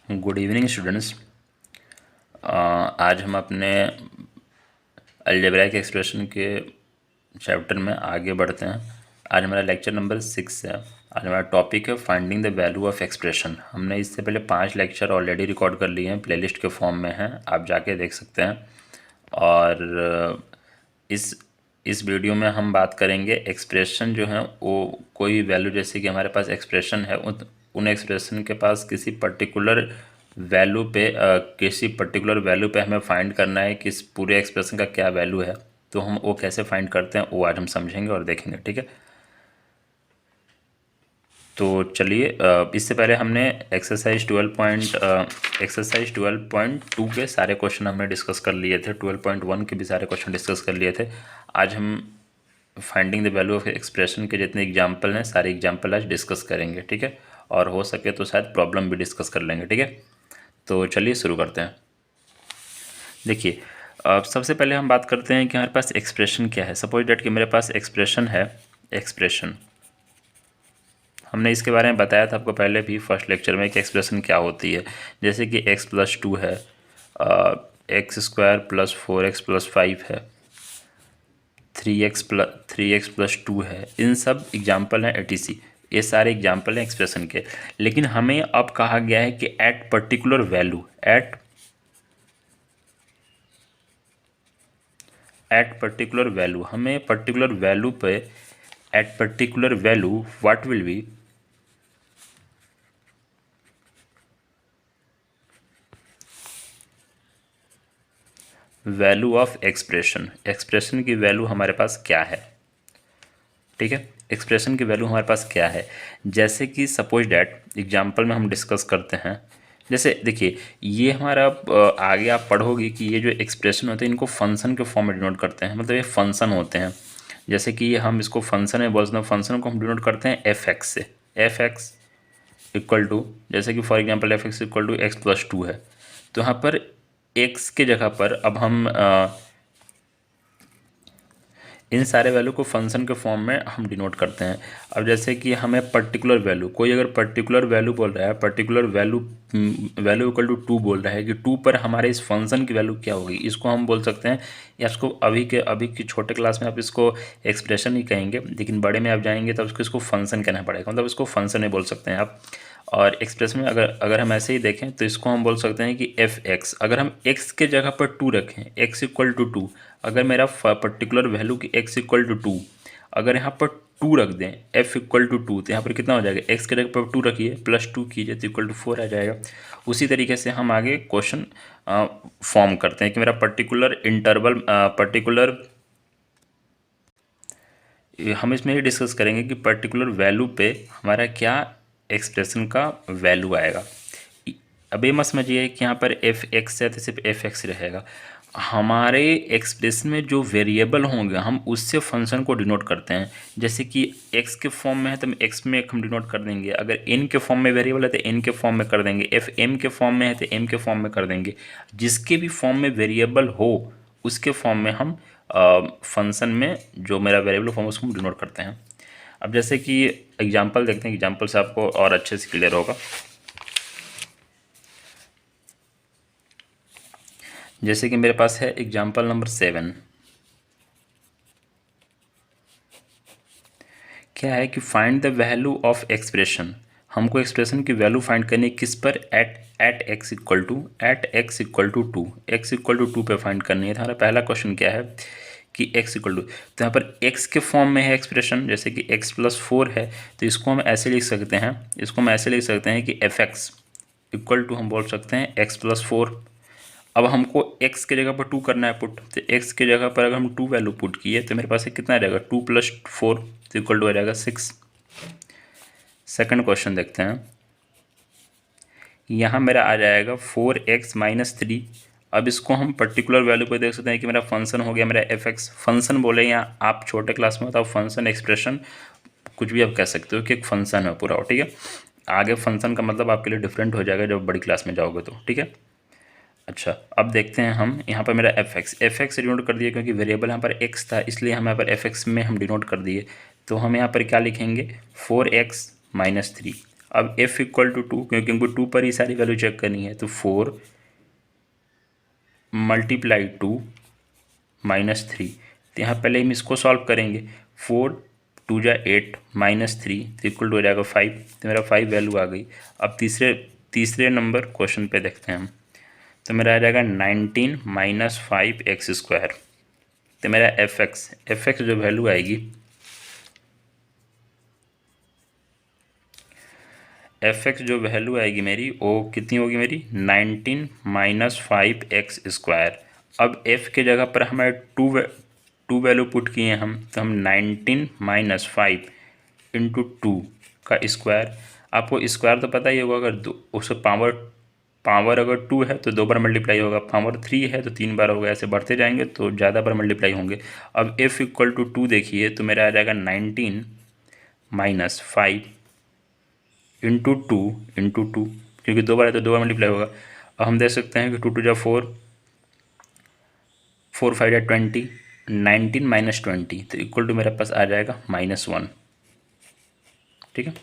Good evening students. आज हम अपने अलजेब्राइक एक्सप्रेशन के चैप्टर में आगे बढ़ते हैं। आज हमारा लेक्चर नंबर 6 है। आज हमारा टॉपिक है finding the value of expression. हमने इससे पहले 5 लेक्चर ऑलरेडी रिकॉर्ड कर लिए हैं, प्लेलिस्ट के फॉर्म में हैं, आप जाके देख सकते हैं। और इस वीडियो में हम बात करेंगे एक्सप्रेशन जो है वो कोई वैल्यू, जैसे कि हमारे पास एक्सप्रेशन है, उन एक्सप्रेशन के पास किसी पर्टिकुलर वैल्यू पे हमें फाइंड करना है कि इस पूरे एक्सप्रेशन का क्या वैल्यू है। तो हम वो कैसे फाइंड करते हैं वो आज हम समझेंगे और देखेंगे, ठीक है। तो चलिए, इससे पहले हमने एक्सरसाइज 12.2 के सारे क्वेश्चन हमने डिस्कस कर लिए थे, 12.1 के भी सारे क्वेश्चन डिस्कस कर लिए थे। आज हम finding the value of expression के जितने एग्जाम्पल हैं सारे एग्जाम्पल आज डिस्कस करेंगे, ठीक है। और हो सके तो शायद प्रॉब्लम भी डिस्कस कर लेंगे, ठीक है। तो चलिए शुरू करते हैं। देखिए, सबसे पहले हम बात करते हैं कि हमारे पास एक्सप्रेशन क्या है। सपोज डेट कि मेरे पास एक्सप्रेशन है। एक्सप्रेशन हमने इसके बारे में बताया था आपको पहले भी फर्स्ट लेक्चर में कि एक्सप्रेशन क्या होती है। जैसे कि x+2 है, x² + 4x+5 है, 3x+2 है। इन सब एग्जाम्पल हैं etc। ये सारे एग्जाम्पल हैं एक्सप्रेशन के। लेकिन हमें अब कहा गया है कि at particular value, at particular value, हमें पर्टिकुलर वैल्यू पे, at particular value what will be value of expression. Expression की वैल्यू हमारे पास क्या है, ठीक है। एक्सप्रेशन की वैल्यू हमारे पास क्या है, जैसे कि सपोज डैट एग्जाम्पल में हम डिस्कस करते हैं। जैसे देखिए, ये हमारा आगे आप पढ़ोगे कि ये जो एक्सप्रेशन होते हैं इनको फंक्शन के फॉर्म में डिनोट करते हैं, मतलब ये फंक्शन होते हैं। जैसे कि ये हम इसको फंक्शन में बोलते हैं, फंक्शन को हम डिनोट करते हैं f(x) से। f(x) इक्वल टू, जैसे कि for example f(x) equal to x+2 है। तो यहाँ पर x के जगह पर अब हम इन सारे वैल्यू को फंक्शन के फॉर्म में हम डिनोट करते हैं। अब जैसे कि हमें पर्टिकुलर वैल्यू, कोई अगर पर्टिकुलर वैल्यू बोल रहा है, पर्टिकुलर वैल्यू इक्वल टू 2 बोल रहा है कि 2 पर हमारे इस फंक्शन की वैल्यू क्या होगी, इसको हम बोल सकते हैं, या इसको अभी की छोटे क्लास में आप इसको एक्सप्रेशन ही कहेंगे, लेकिन बड़े में आप जाएंगे तब इसको फंक्शन कहना पड़ेगा, मतलब इसको फंक्शन ही बोल सकते हैं आप। और एक्सप्रेस में अगर हम ऐसे ही देखें तो इसको हम बोल सकते हैं कि f(x), अगर हम x के जगह पर 2 रखें, x इक्वल टू 2, अगर मेरा पर्टिकुलर वैल्यू की x इक्वल टू 2, अगर यहाँ पर 2 रख दें, f इक्वल टू 2, तो यहाँ पर कितना हो जाएगा, x के जगह पर 2 रखिए प्लस 2 कीजिए तो इक्वल टू 4 आ जाएगा। उसी तरीके से हम आगे क्वेश्चन फॉर्म करते हैं कि मेरा पर्टिकुलर इंटरवल, हम इसमें ये डिस्कस करेंगे कि पर्टिकुलर वैल्यू पे हमारा क्या एक्सप्रेशन का वैल्यू आएगा। अब ये मत समझिए कि यहाँ पर f(x) है तो सिर्फ f(x) रहेगा। हमारे एक्सप्रेशन में जो वेरिएबल होंगे हम उससे फंक्शन को डिनोट करते हैं। जैसे कि x के फॉर्म में है तो x में हम डिनोट कर देंगे, अगर n के फॉर्म में वेरिएबल है तो n के फॉर्म में कर देंगे, m के फॉर्म में है तो m के फॉर्म में कर देंगे। जिसके भी फॉर्म में वेरिएबल हो उसके फॉर्म में हम फंक्शन में जो मेरा वेरिएबल फॉर्म उसको हम डिनोट करते हैं। अब जैसे कि एग्जांपल देखते हैं, एग्जांपल से आपको और अच्छे से क्लियर होगा। जैसे कि मेरे पास है एग्जांपल नंबर 7। क्या है कि find the value of expression. हमको एक्सप्रेशन की वैल्यू फाइंड करनी है किस पर, at x equal to 2, x equal to 2 पे फाइंड करनी है। तो हमारा पहला क्वेश्चन क्या है कि x इक्वल टू, तो यहाँ पर x के फॉर्म में है एक्सप्रेशन, जैसे कि x+4 है तो इसको हम ऐसे लिख सकते हैं, कि f(x) इक्वल टू हम बोल सकते हैं x+4। अब हमको x के जगह पर 2 करना है पुट, तो x के जगह पर अगर हम 2 वैल्यू पुट किए तो मेरे पास कितना रहेगा, 2 + 4 तो इक्वल टू आ जाएगा 6। सेकंड क्वेश्चन देखते हैं, यहाँ मेरा आ जाएगा 4x - 3। अब इसको हम पर्टिकुलर वैल्यू पर देख सकते हैं कि मेरा फंक्शन हो गया मेरा f(x). फंक्शन बोले या आप छोटे क्लास में होता फंक्शन एक्सप्रेशन कुछ भी आप कह सकते हो कि एक फंक्शन है पूरा, ठीक है। आगे फंक्शन का मतलब आपके लिए डिफरेंट हो जाएगा जब बड़ी क्लास में जाओगे तो, ठीक है। अच्छा, अब देखते हैं हम यहाँ पर मेरा f(x) डिनोट कर दिया क्योंकि वेरिएबल यहाँ पर x था, इसलिए हम यहाँ पर f(x) में हम डिनोट कर दिए। तो हम यहाँ पर क्या लिखेंगे, 4x - 3। अब f इक्वल टू 2, क्योंकि हमको 2 पर ही सारी वैल्यू चेक करनी है, तो 4 मल्टीप्लाई 2 माइनस 3। तो यहाँ पहले हम इसको सॉल्व करेंगे। 4 2 जा 8 माइनस 3 तो इक्वल टू हो जाएगा 5। तो मेरा 5 वैल्यू आ गई। अब तीसरे नंबर क्वेश्चन पे देखते हैं हम। तो मेरा आ जाएगा 19 माइनस 5x²। तो मेरा एफ एक्स जो वैल्यू आएगी, एफ एक्स जो वैल्यू आएगी मेरी, वो कितनी होगी मेरी, 19 माइनस 5x²। अब f के जगह पर हमें टू वैल्यू पुट किए हैं हम, तो हम 19 माइनस 5 इंटू 2 का स्क्वायर। आपको स्क्वायर तो पता ही होगा, अगर उसका पावर अगर 2 है तो 2 बार मल्टीप्लाई होगा, पावर 3 है तो 3 बार होगा, ऐसे बढ़ते जाएंगे तो ज़्यादा बार मल्टीप्लाई होंगे। अब f इक्वल टू 2 देखिए, तो मेरा आ जाएगा 19 माइनस 5 इंटू टू, क्योंकि 2 बार है तो 2 बार मल्टीप्लाई होगा। अब हम देख सकते हैं कि 2 2 जा 4, 4 5 जा 20, 19 माइनस 20 तो इक्वल टू मेरे पास आ जाएगा -1। ठीक है।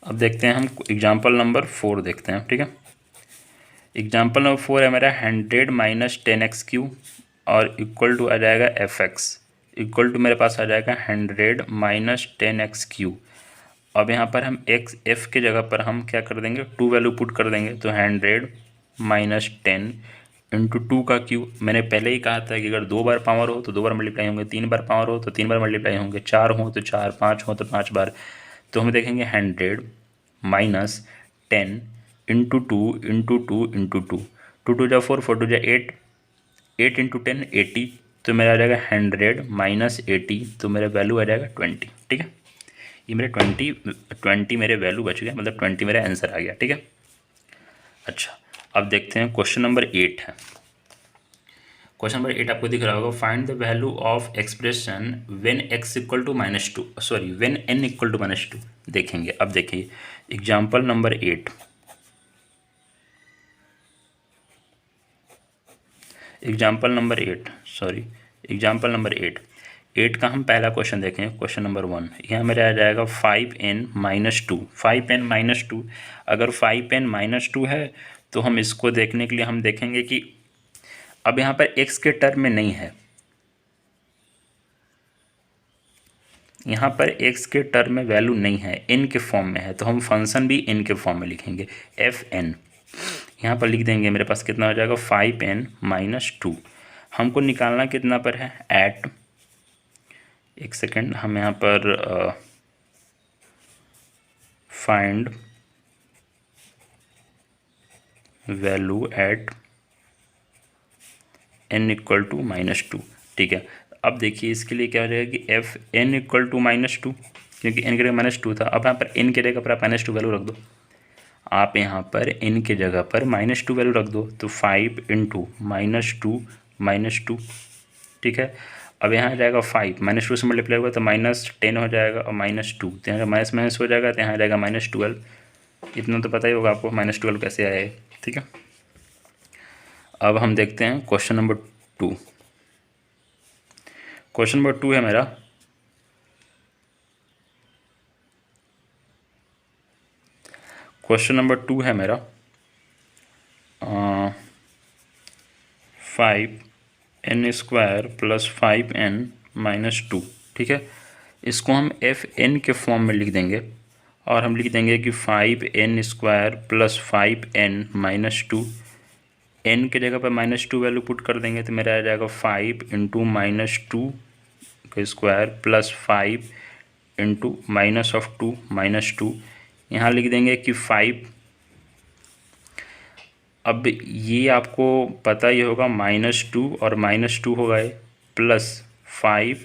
अब देखते हैं हम एग्जाम्पल नंबर 4 देखते हैं। ठीक है। एग्जाम्पल नंबर 4 है मेरा 100 माइनस 10x³ और इक्वल टू आ जाएगा fx इक्वल टू मेरे पास आ जाएगा 100 माइनस 10x³। अब यहाँ पर हम f के जगह पर हम क्या कर देंगे, 2 वैल्यू पुट कर देंगे। तो 100 माइनस 10 इंटू 2 का क्यूब। मैंने पहले ही कहा था कि अगर 2 बार पावर हो तो 2 बार मल्टीप्लाई होंगे, 3 बार पावर हो तो 3 बार मल्टीप्लाई होंगे, 4 हो तो 4, 5 हो तो 5 बार। तो हम देखेंगे 100 माइनस 10 इंटू 2 इंटू 2 इंटू 2, 2 2 जा 4, 4 2 जा 8, 8 इंटू 10 80। तो मेरा आ जाएगा 100 माइनस 80, तो मेरा वैल्यू आ जाएगा 20। ठीक है। ये मेरे 20 मेरे वैल्यू बच गए, मतलब 20 मेरा आंसर आ गया। ठीक है। अच्छा, अब देखते हैं क्वेश्चन नंबर 8 है। क्वेश्चन नंबर 8 आपको दिख रहा होगा, find the value of expression when x equal to -2, sorry when n equal to -2। देखेंगे। अब देखिए एग्जाम्पल नंबर 8, एग्जाम्पल नंबर 8 का हम पहला क्वेश्चन देखें। क्वेश्चन नंबर 1 यहाँ मेरा आ जाएगा 5n माइनस 2, 5n माइनस 2। अगर 5n माइनस 2 है तो हम इसको देखने के लिए हम देखेंगे कि अब यहाँ पर x के टर्म में नहीं है, यहाँ पर x के टर्म में वैल्यू नहीं है, n के फॉर्म में है, तो हम फंक्शन भी n के फॉर्म में लिखेंगे, fn। यहाँ पर लिख देंगे, मेरे पास कितना हो जाएगा 5n माइनस 2। हमको निकालना कितना पर है, एट, एक सेकेंड, हम यहाँ पर find value at n equal to -2। ठीक है। अब देखिए इसके लिए क्या हो जाएगा कि एफ n इक्वल टू -2, क्योंकि n के जगह -2 था। अब यहाँ पर n के जगह पर आप -2 वैल्यू रख दो, आप यहाँ पर n के जगह पर -2 वैल्यू रख दो, तो 5 इंटू -2 ठीक है। अब यहाँ आ जाएगा 5 -2 से मल्टीप्लाई होगा तो -10 हो जाएगा और -2, तो यहाँ माइनस माइनस हो जाएगा, तो यहाँ आ जाएगा -12। इतना तो पता ही होगा आपको -12 कैसे आया है। ठीक है। अब हम देखते हैं क्वेश्चन नंबर 2। क्वेश्चन नंबर 2 है मेरा, क्वेश्चन नंबर 2 है मेरा 5n² प्लस 5n माइनस 2। ठीक है। इसको हम fn के फॉर्म में लिख देंगे और हम लिख देंगे कि 5n² plus 5n minus 2। n के जगह पर -2 वैल्यू पुट कर देंगे, तो मेरा आ जाएगा 5 इंटू -2 का स्क्वायर प्लस 5 इंटू -2 यहाँ लिख देंगे कि 5। अब ये आपको पता ही होगा, -2 और -2 हो गए, प्लस 5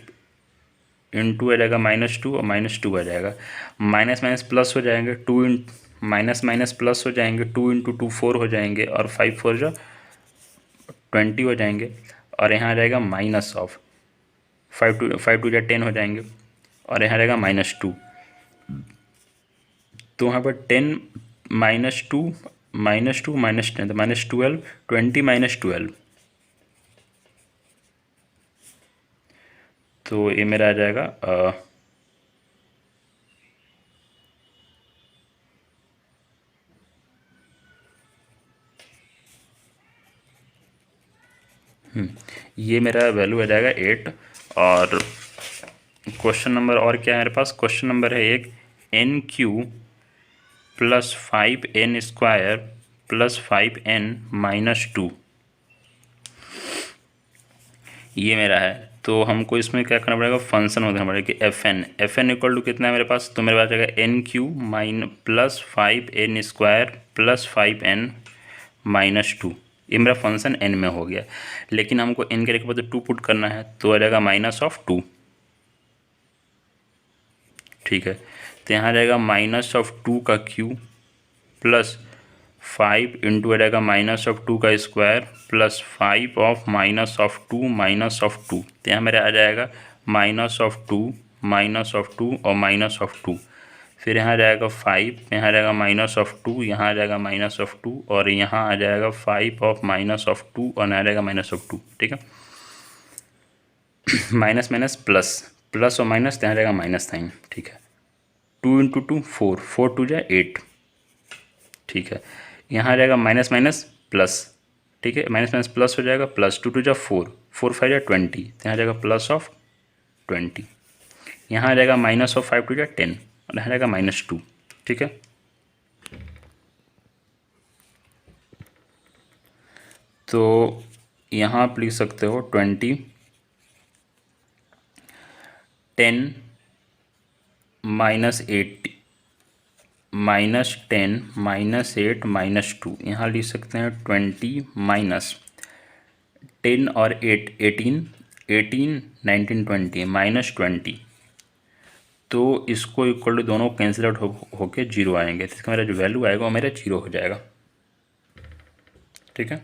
इंटू आ जाएगा -2 और -2 आ जाएगा, माइनस माइनस प्लस हो जाएंगे, माइनस माइनस प्लस हो जाएंगे, 2 इंटू 2 4 हो जाएंगे और 5 4 जो 20 हो जाएंगे। और यहाँ आ जाएगा माइनस ऑफ 5 2 या 10 हो जाएंगे और यहाँ रहेगा -2। तो यहाँ पर 10 -2 -2 -10 तो -12, 20 -12, तो ये मेरा आ जाएगा ये मेरा वैल्यू आ जाएगा 8। और क्वेश्चन नंबर और क्या है मेरे पास, क्वेश्चन नंबर है एक, n cube plus 5n square plus 5n minus 2, ये मेरा है। तो हमको इसमें क्या करना पड़ेगा, फंक्शन होना पड़ेगा कि एफ एन इक्वल टू कितना है मेरे पास, तो मेरे पास जाएगा n cube mine plus 5n square plus 5n minus 2, ये मेरा फंक्शन n में हो गया। लेकिन हमको n के लिए टू पुट करना है, तो आ जाएगा -2। ठीक है, तो यहाँ जाएगा -2 का क्यू प्लस 5 इंटू आ जाएगा -2 का स्क्वायर प्लस 5 ऑफ -2 तो यहाँ मेरा आ जाएगा -2 और -2। फिर यहाँ जाएगा 5, यहाँ जाएगा -2, यहाँ आ जाएगा -2 और यहाँ आ जाएगा 5 ऑफ -2 और यहाँ आ जाएगा -2। ठीक है, माइनस माइनस प्लस, प्लस और माइनस, यहाँ जाएगा माइनस साइन। ठीक है, 2 इंटू 2 4, 4 2 जाए 8। ठीक है, यहाँ आ जाएगा माइनस माइनस प्लस। ठीक है, माइनस माइनस प्लस हो जाएगा, प्लस 2 2 जा 4, 4 5 जा 20, तो यहाँ जाएगा प्लस ऑफ 20। यहाँ आ जाएगा माइनस ऑफ 5 2 जा 10 और यहाँ जाएगा -2। ठीक है, तो यहाँ आप लिख सकते हो 20 10 -8 -10 -8 -2, यहाँ लिख सकते हैं 20 माइनस 10 और 8 18 18 19 20 -20। तो इसको इक्वल टू दोनों कैंसिल आउट होके जीरो आएंगे, तो इसका मेरा जो वैल्यू आएगा वो मेरा जीरो हो जाएगा। ठीक है,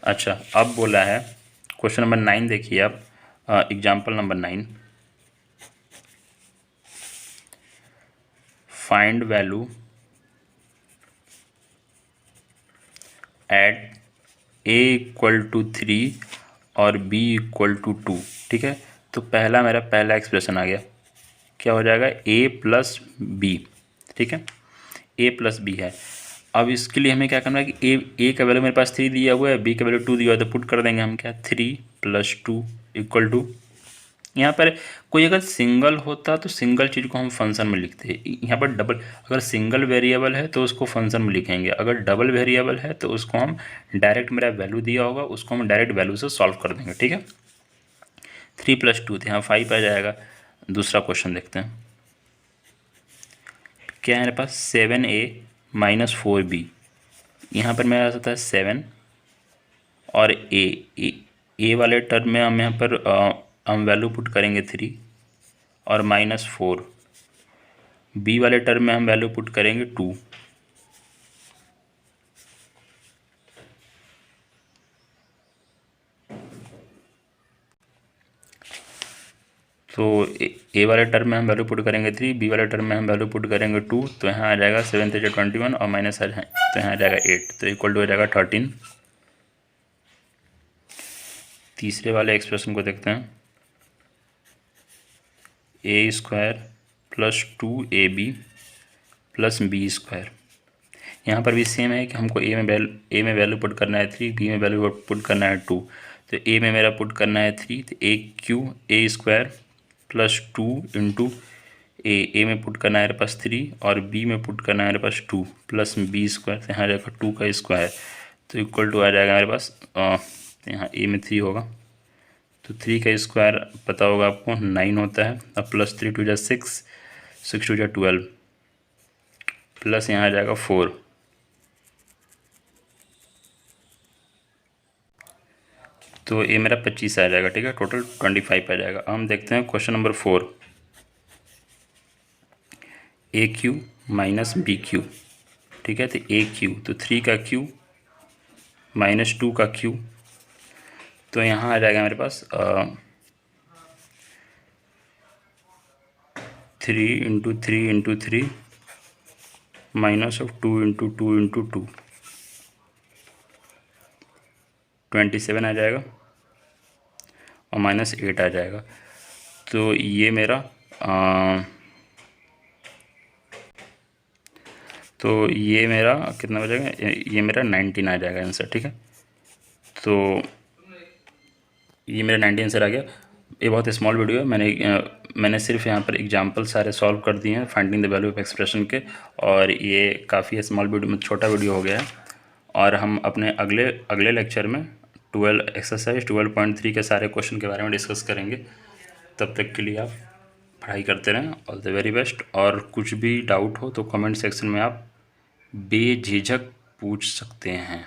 अच्छा अब बोला है क्वेश्चन नंबर 9, देखिए आप, example number 9, find value at a equal to 3 और b इक्वल टू 2। ठीक है, तो पहला एक्सप्रेशन आ गया, क्या हो जाएगा, a प्लस बी। ठीक है, a प्लस बी है। अब इसके लिए हमें क्या करना है कि a का वैल्यू मेरे पास 3 दिया हुआ है, b का वैल्यू 2 दिया हुआ है, तो पुट कर देंगे हम क्या, 3 + 2 इक्वल टू, यहाँ पर कोई अगर सिंगल होता तो सिंगल चीज़ को हम फंक्शन में लिखते हैं, यहाँ पर डबल, अगर सिंगल वेरिएबल है तो उसको फंक्शन में लिखेंगे, अगर डबल वेरिएबल है तो उसको हम डायरेक्ट, मेरा वैल्यू दिया होगा उसको हम डायरेक्ट वैल्यू से सॉल्व कर देंगे। ठीक है, 3 + 2 तो यहाँ 5 आ जाएगा। दूसरा क्वेश्चन देखते हैं, क्या है मेरे पास, 7a - 4b, यहाँ पर मेरा आ सकता है 7 और ए वाले टर्म में हम यहाँ पर हम वैल्यू पुट करेंगे 3 और -4, बी वाले टर्म में हम वैल्यू पुट करेंगे 2। तो ए वाले टर्म में हम वैल्यू पुट करेंगे 3, बी वाले टर्म में हम वैल्यू पुट करेंगे 2, तो यहाँ आ जाएगा 7 3 21 और माइनस है तो यहाँ आ जाएगा 8, तो इक्वल टू हो जाएगा 13। तीसरे वाले एक्सप्रेशन को देखते हैं, a² + 2ab + b²। यहाँ पर भी सेम है कि हमको ए में वैल्यू पुट करना है 3, बी में वैल्यू पुट करना है 2, तो ए में मेरा पुट करना है 3, तो a² + 2 इंटू ए में पुट करना है मेरे पास 3 और बी में पुट करना है मेरे पास 2 प्लस b², तो यहाँ जाएगा 2 का स्क्वायर, तो इक्वल टू आ जाएगा मेरे पास, यहाँ ए में 3 होगा, तो 3 का स्क्वायर पता होगा आपको 9 होता है, अब प्लस 3 2 जा 6, 6 2 जा 12 प्लस यहाँ आ जाएगा 4, तो ये मेरा 25 आ जाएगा। ठीक है, टोटल 25 आ जाएगा। हम देखते हैं क्वेश्चन नंबर 4, AQ - BQ। ठीक है, तो AQ तो 3 का Q -2 का Q, तो यहाँ आ जाएगा मेरे पास 3 इंटू 3 इंटू 3 -2 इंटू 2 इंटू 2, 27 आ जाएगा और -8 आ जाएगा। तो ये मेरा तो ये मेरा कितना बचेगा, ये मेरा 19 आ जाएगा आंसर। ठीक है, तो ये मेरा 19 आंसर आ गया। ये बहुत स्मॉल वीडियो है, मैंने सिर्फ यहाँ पर एग्जांपल सारे सॉल्व कर दिए हैं finding the value of expression के, और ये काफ़ी स्मॉल वीडियो में छोटा वीडियो हो गया है। और हम अपने अगले अगले लेक्चर में एक्सरसाइज 12.3 के सारे क्वेश्चन के बारे में डिस्कस करेंगे। तब तक के लिए आप पढ़ाई करते रहें। All the very best. और कुछ भी डाउट हो तो कमेंट सेक्शन में आप बेझिझक पूछ सकते हैं।